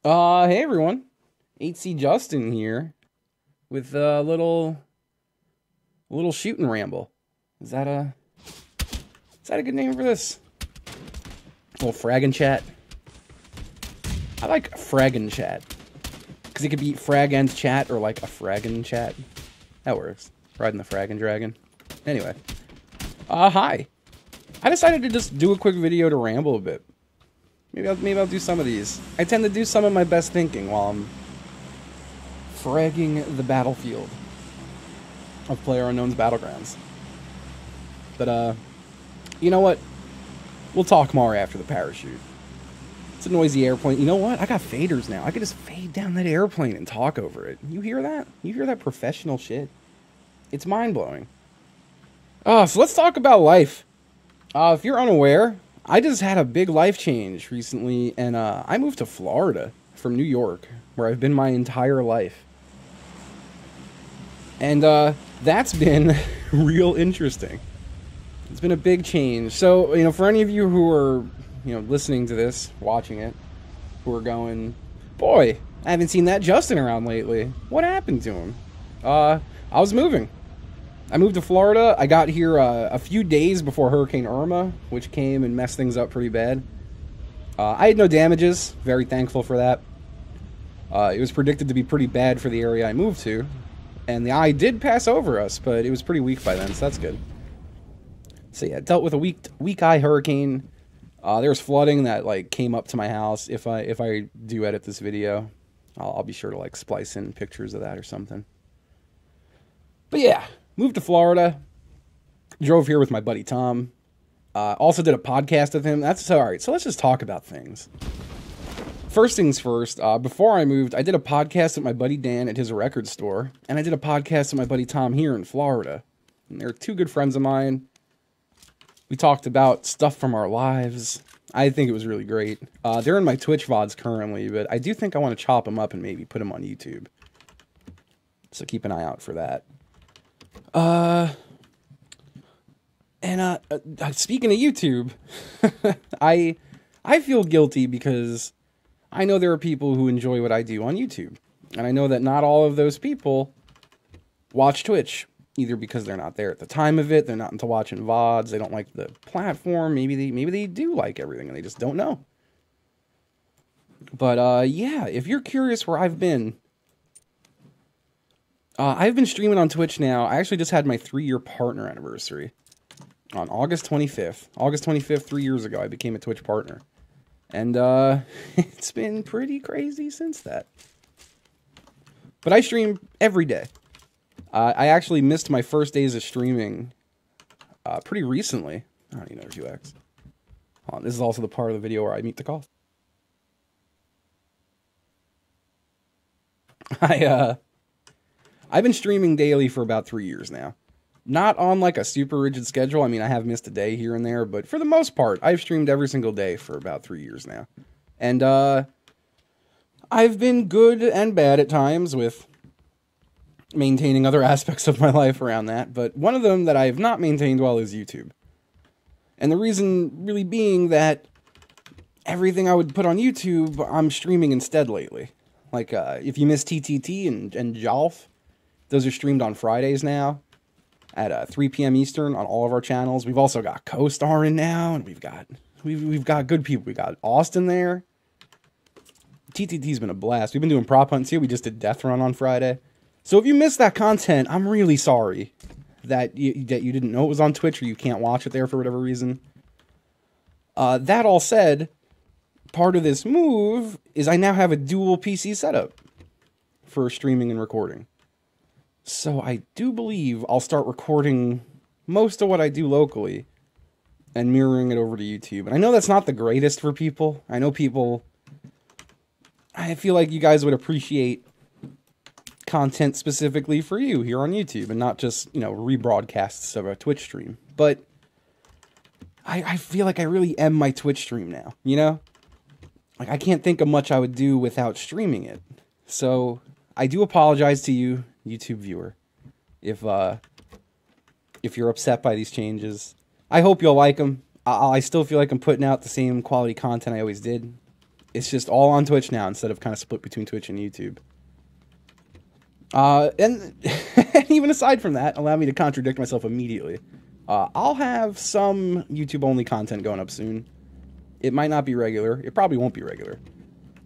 Hey everyone, HCJustin here with a little shooting ramble. Is that a good name for this? A little fraggin' chat. I like fraggin' chat because it could be frag and chat or like a fraggin' chat. That works. Riding the fraggin' dragon. Anyway, hi. I decided to just do a quick video to ramble a bit. Maybe I'll do some of these. I tend to do some of my best thinking while I'm fragging the battlefield of PlayerUnknown's Battlegrounds. But, you know what? We'll talk more after the parachute. It's a noisy airplane. You know what? I got faders now. I could just fade down that airplane and talk over it. You hear that? You hear that professional shit? It's mind-blowing. So let's talk about life. If you're unaware, I just had a big life change recently, and I moved to Florida from New York, where I've been my entire life. And that's been real interesting. It's been a big change. So, for any of you who are, listening to this, watching it, who are going, boy, I haven't seen that Justin around lately. What happened to him? I was moving. I moved to Florida. I got here a few days before Hurricane Irma, which came and messed things up pretty bad. I had no damages. Very thankful for that. It was predicted to be pretty bad for the area I moved to. And the eye did pass over us, but it was pretty weak by then, so that's good. So yeah, dealt with a weak eye hurricane. There was flooding that came up to my house. If I do edit this video, I'll be sure to splice in pictures of that or something. But yeah, moved to Florida. Drove here with my buddy Tom. Also did a podcast with him. That's all right. So let's just talk about things. First things first, before I moved, I did a podcast with my buddy Dan at his record store, and I did a podcast with my buddy Tom here in Florida. And they're two good friends of mine. We talked about stuff from our lives. I think it was really great. They're in my Twitch VODs currently, but I do think I want to chop them up and maybe put them on YouTube. So keep an eye out for that. Speaking of YouTube, I feel guilty because I know there are people who enjoy what I do on YouTube. And I know that not all of those people watch Twitch, either because they're not there at the time of it, they're not into watching VODs, they don't like the platform, maybe they do like everything and they just don't know. But yeah, if you're curious where I've been streaming on Twitch now. I actually just had my 3-year partner anniversary on August 25th. August 25th, 3 years ago, I became a Twitch partner. And it's been pretty crazy since that. But I stream every day. I actually missed my first days of streaming pretty recently. I don't even know UX. This is also the part of the video where I meet the call. I've been streaming daily for about 3 years now. Not on a super rigid schedule. I mean, I have missed a day here and there, but for the most part, I've streamed every single day for about 3 years now. And I've been good and bad at times with maintaining other aspects of my life around that, but one of them that I have not maintained well is YouTube. And the reason really being that everything I would put on YouTube, I'm streaming instead lately. If you miss TTT and Jolf, those are streamed on Fridays now at 3 p.m. Eastern on all of our channels. We've also got Co-Star in now, and we've got good people. We got Austin there. TTT's been a blast. We've been doing prop hunts here. We just did Death Run on Friday. So if you missed that content, I'm really sorry that you didn't know it was on Twitch or you can't watch it there for whatever reason. That all said, part of this move is I now have a dual PC setup for streaming and recording. So I do believe I'll start recording most of what I do locally and mirroring it over to YouTube. And I know that's not the greatest for people. I know I feel like you guys would appreciate content specifically for you here on YouTube and not just, rebroadcasts of a Twitch stream. But I feel like I really am my Twitch stream now, I can't think of much I would do without streaming it. So I do apologize to you, YouTube viewer, if you're upset by these changes. I hope you'll like them. I still feel like I'm putting out the same quality content I always did. It's just all on Twitch now instead of kind of split between Twitch and YouTube. And even aside from that, allow me to contradict myself immediately. I'll have some YouTube-only content going up soon. It might not be regular. It probably won't be regular.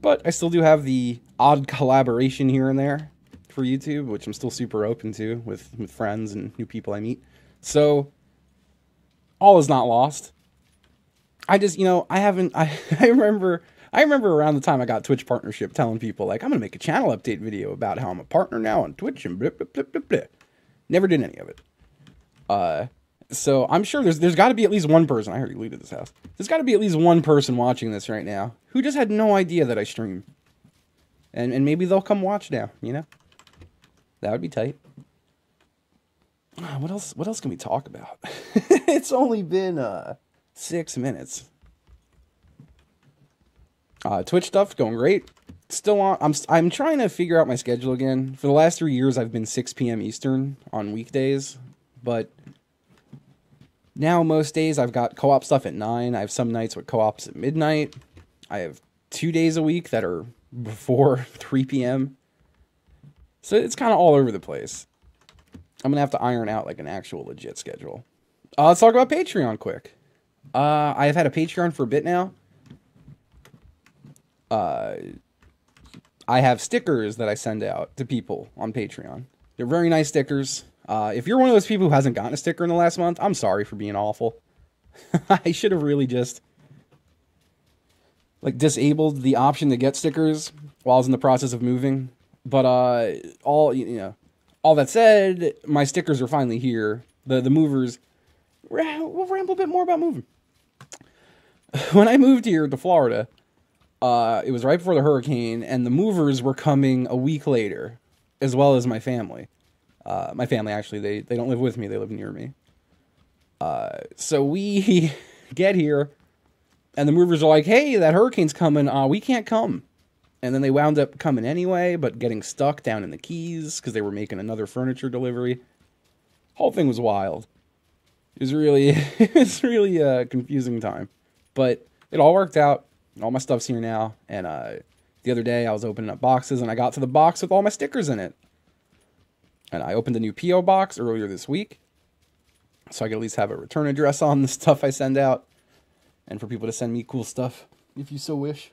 But I still do have the odd collaboration here and there for YouTube, which I'm still super open to with friends and new people I meet. So, all is not lost. I just, you know, I remember around the time I got Twitch partnership telling people, like, I'm going to make a channel update video about how I'm a partner now on Twitch and blah, blah, blah, blah, blah. Never did any of it. So I'm sure there's got to be at least one person. I heard you leave at this house. There's got to be at least one person watching this right now who just had no idea that I stream. And maybe they'll come watch now, you know? That would be tight. What else can we talk about? It's only been 6 minutes. Twitch stuff going great. Still on. I'm trying to figure out my schedule again. For the last 3 years, I've been 6 p.m. Eastern on weekdays, but now most days I've got co-op stuff at 9. I have some nights with co-ops at midnight. I have 2 days a week that are before 3 p.m. So it's kind of all over the place. I'm gonna have to iron out like an actual legit schedule. Let's talk about Patreon quick. I've had a Patreon for a bit now. I have stickers that I send out to people on Patreon. They're very nice stickers. If you're one of those people who hasn't gotten a sticker in the last month, I'm sorry for being awful. I should have really just like disabled the option to get stickers while I was in the process of moving. But all that said, my stickers are finally here. The movers. We'll ramble a bit more about moving. When I moved here to Florida, it was right before the hurricane, and the movers were coming a week later, as well as my family. My family, actually, they don't live with me, they live near me. So we get here, and the movers are like, hey, that hurricane's coming, we can't come. And then they wound up coming anyway, but getting stuck down in the Keys, because they were making another furniture delivery. Whole thing was wild. It was really a confusing time. But it all worked out. All my stuff's here now, and the other day I was opening up boxes, and I got to the box with all my stickers in it. And I opened a new P.O. box earlier this week, so I could at least have a return address on the stuff I send out, and for people to send me cool stuff, if you so wish.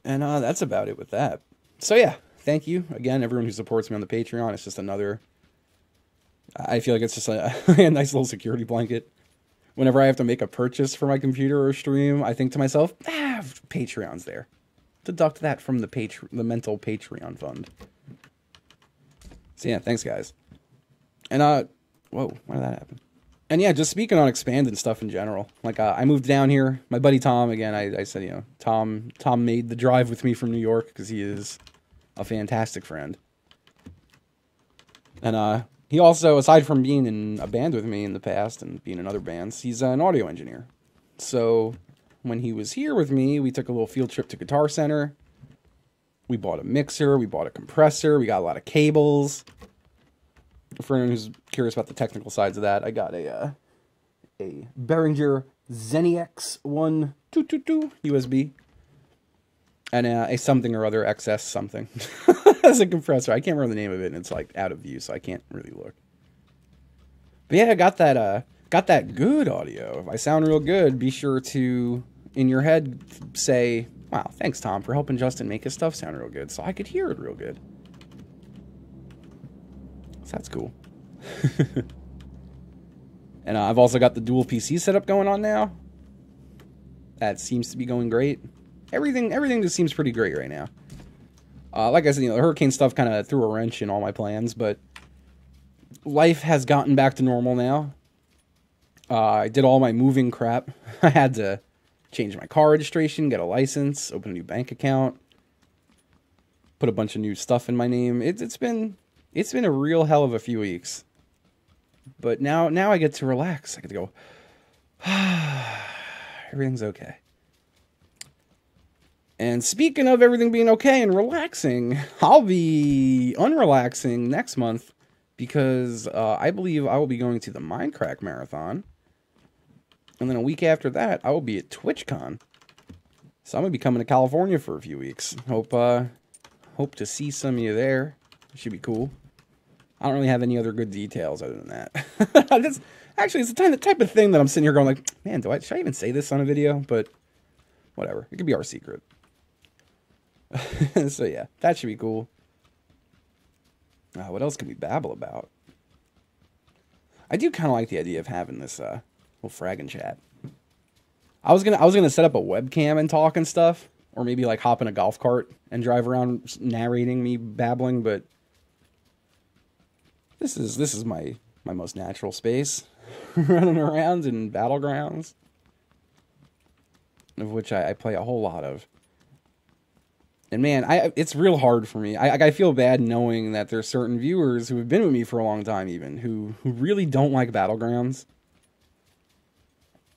And that's about it with that. So yeah, thank you, again, everyone who supports me on the Patreon. It's just another... I feel like it's just a nice little security blanket. Whenever I have to make a purchase for my computer or stream, I think to myself, Patreon's there. Deduct that from the mental Patreon fund. So yeah, thanks guys. And whoa, why did that happen? And yeah, just speaking on expanding stuff in general. Like I moved down here. My buddy Tom, again, I said, you know, Tom made the drive with me from New York because he is a fantastic friend. And he also, aside from being in a band with me in the past and being in other bands, he's an audio engineer. So when he was here with me, we took a little field trip to Guitar Center. We bought a mixer, we bought a compressor, we got a lot of cables. For anyone who's curious about the technical sides of that, I got a Behringer Zenix 1222 USB. And a something or other XS something as a compressor. I can't remember the name of it, and it's like out of view, so I can't really look. But yeah, I got that good audio. If I sound real good, be sure to, in your head, say, wow, thanks Tom for helping Justin make his stuff sound real good, so I could hear it real good. So that's cool. And I've also got the dual PC setup going on now. That seems to be going great. Everything just seems pretty great right now. Like I said, you know, the hurricane stuff kind of threw a wrench in all my plans, but life has gotten back to normal now. I did all my moving crap. I had to change my car registration, get a license, open a new bank account, put a bunch of new stuff in my name. It's been a real hell of a few weeks. But now I get to relax. I get to go, everything's okay. And speaking of everything being okay and relaxing, I'll be unrelaxing next month because I believe I will be going to the Minecraft Marathon. And then a week after that, I will be at TwitchCon. So I'm gonna be coming to California for a few weeks. Hope to see some of you there. Should be cool. I don't really have any other good details other than that. Actually, it's the type of thing that I'm sitting here going like, man, should I even say this on a video? But whatever. It could be our secret. So yeah, that should be cool. What else can we babble about? I do kind of like the idea of having this little fragging chat. I was gonna set up a webcam and talk and stuff, or maybe like hop in a golf cart and drive around narrating me babbling, but this is my most natural space, running around in battlegrounds, of which I play a whole lot of. And man, it's real hard for me. I feel bad knowing that there's certain viewers who have been with me for a long time, even who really don't like battlegrounds,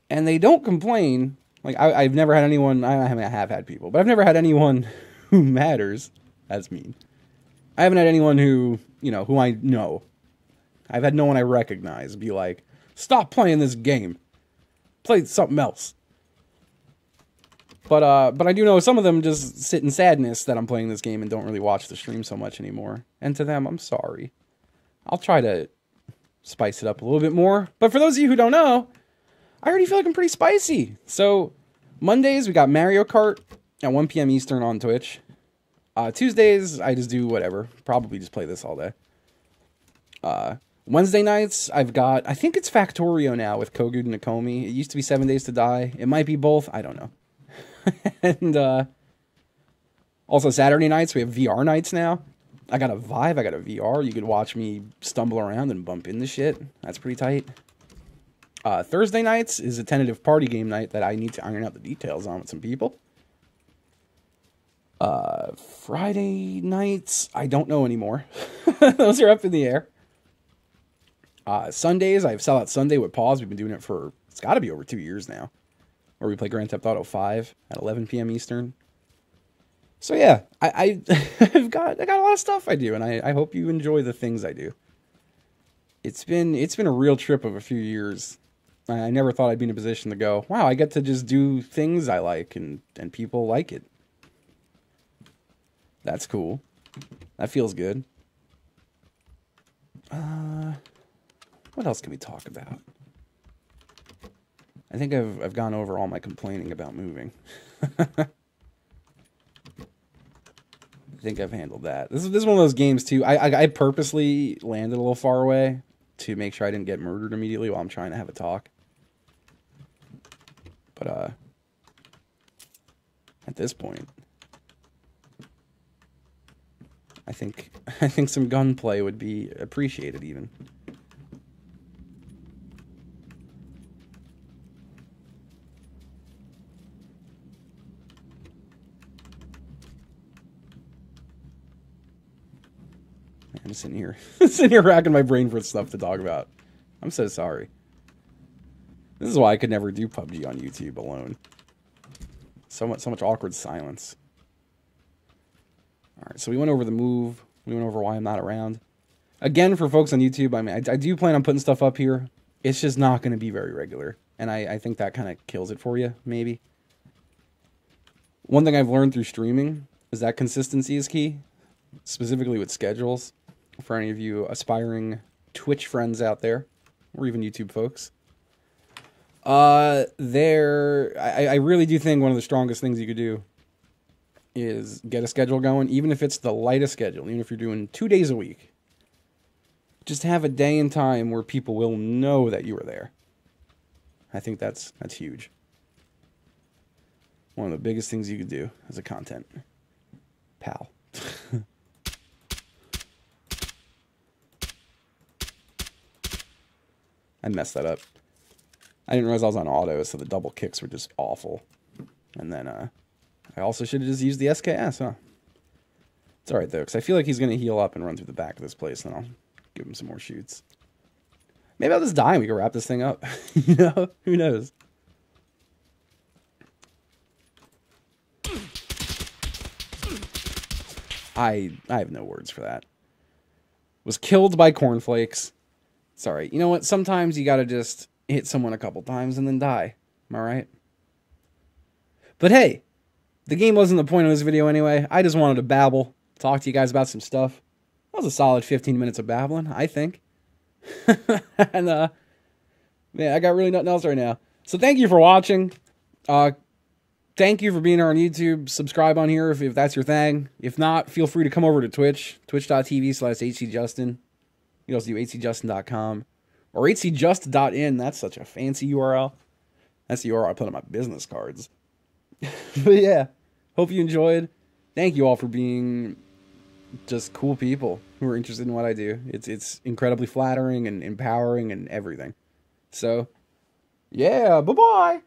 and they don't complain. Like I've never had anyone. I have had people, but I've never had anyone who matters. That's mean. I haven't had anyone who who I know. I've had no one I recognize be like, "Stop playing this game. Play something else." But I do know some of them just sit in sadness that I'm playing this game and don't really watch the stream so much anymore. And to them, I'm sorry. I'll try to spice it up a little bit more. But for those of you who don't know, I already feel like I'm pretty spicy. So Mondays, we got Mario Kart at 1 p.m. Eastern on Twitch. Tuesdays, I just do whatever. Probably just play this all day. Wednesday nights, I've got, I think it's Factorio now with Kogu and Nakomi. It used to be 7 Days to Die. It might be both. I don't know. And also Saturday nights, we have VR nights now. I got a Vive, I got a VR. You could watch me stumble around and bump into shit. That's pretty tight. Thursday nights is a tentative party game night that I need to iron out the details on with some people. Friday nights, I don't know anymore. Those are up in the air. Sundays, I have Sellout Sunday with Pause. We've been doing it for, it's got to be over 2 years now. Where we play Grand Theft Auto 5 at 11 p.m. Eastern. So yeah, I've got a lot of stuff I do, and I hope you enjoy the things I do. It's been a real trip of a few years. I never thought I'd be in a position to go, wow, I get to just do things I like, and people like it. That's cool. That feels good. What else can we talk about? I think I've gone over all my complaining about moving. I think I've handled that. This is one of those games too. I purposely landed a little far away to make sure I didn't get murdered immediately while I'm trying to have a talk. But at this point, I think some gunplay would be appreciated even. I'm sitting here racking my brain for stuff to talk about. I'm so sorry. This is why I could never do PUBG on YouTube alone. So much awkward silence. All right, so we went over the move. We went over why I'm not around. Again, for folks on YouTube, I mean, I do plan on putting stuff up here. It's just not going to be very regular, and I think that kind of kills it for you, maybe. One thing I've learned through streaming is that consistency is key, specifically with schedules. For any of you aspiring Twitch friends out there, or even YouTube folks, I really do think one of the strongest things you could do is get a schedule going, even if it's the lightest schedule, even if you're doing 2 days a week. Just have a day and time where people will know that you are there. I think that's huge. One of the biggest things you could do as a content pal. I messed that up. I didn't realize I was on auto, so the double kicks were just awful. And then I also should have just used the SKS, huh? It's alright, though, because I feel like he's going to heal up and run through the back of this place, and I'll give him some more shoots. Maybe I'll just die and we can wrap this thing up. You know? Who knows? I have no words for that. Was killed by cornflakes. Sorry. You know what? Sometimes you gotta just hit someone a couple times and then die. Am I right? But hey, The game wasn't the point of this video anyway. I just wanted to babble, talk to you guys about some stuff. That was a solid 15 minutes of babbling, I think. And, man, I got really nothing else right now. So thank you for watching. Thank you for being here on YouTube. Subscribe on here if that's your thing. If not, feel free to come over to Twitch. Twitch.tv/HCJustin. You can also do HCJustin.com. Or HCJust.in. That's such a fancy URL. That's the URL I put on my business cards. But yeah, hope you enjoyed. Thank you all for being just cool people who are interested in what I do. It's incredibly flattering and empowering and everything. So, yeah, bye-bye.